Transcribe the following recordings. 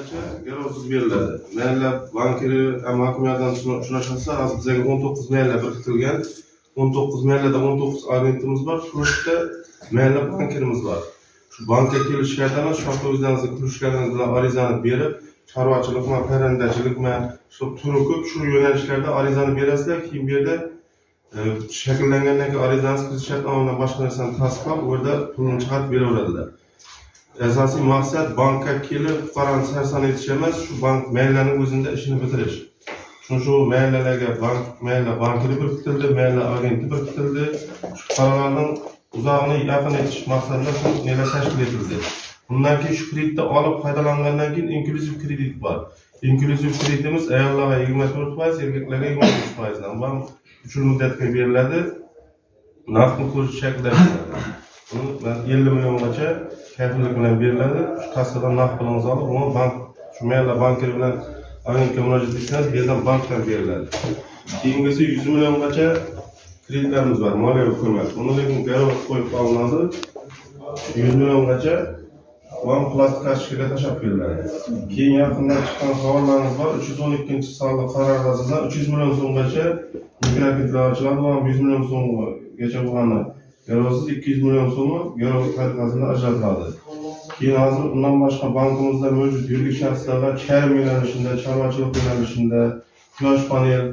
milyongacha garovsiz beriladi. Mayli bankiri ham hokimiyatdan tushunashsa, hozir bizga 19 mayli biriktirilgan. 19 maylida 19 agentimiz bor. Shularda mayli bankirimiz bor. Shu bankka kelish shartini shuncha o'zlaringizning kulishlaringiz bilan arizani berib, chorvachilikmi, parrandachilikmi, shu turi ko'p shu yo'nalishlarda arizani berasizlar, keyin bu yerda shakllangandan keyin arizangiz kirish shartnomadan boshqa narsani tasdiqlab, u yerda pulni chiqarib beraveradilar. Asosiy maqsad bankka kelib fuqaroni sarson etish emas, shu bank maylining o'zida ishini bitirish. Shu maylilarga mayli bankiri biriktirildi, mayli agenti biriktirildi. Shu fuqarolarning uzog'ini yaqin etish maqsadida bu nelar tashkil etildi. Bundan keyin shu kreditni olib foydalangandan keyin inklyuziv kredit bor. Inklyuziv kreditimiz ayollarga 24%, erkaklarga 23% dan bu 3 yil muddatga beriladi. Naqdni ko'rish shaklida uni 50 milliongacha kafillik bilan beriladi. Shu kassadan naqd pulingizni olib, uni bank shu mayli bankir bilan agentga murojaat etsangiz, bu yerdan bankdan beriladi. Keyingisi 100 milliongacha kreditlarimiz bor, moliyaviy ko'mak. Uni lekin garov qo'yib olinadi. 100 milliongacha bank plastik kartochkaga tashab beriladi. Keyin yaqinda chiqqan xabarlarimiz bor. 312-sonli qaror asosida 300 million so'mgacha mikrokreditlar ochiladi, 100 million so'mgacha bo'lgani garovsiz 200 million so'mi garov tariqasida ajratiladi. Keyin hozir undan boshqa bankimizda mavjud yuridik shaxslarga charm yo'nalishida, chorvachilik yo'nalishida, quyosh panel,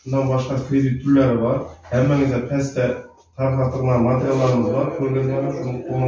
shundan boshqa kredit turlari bor. Hammangizga pastda tarqatilgan materiallarimiz bor. Ko'rgazmalar shuni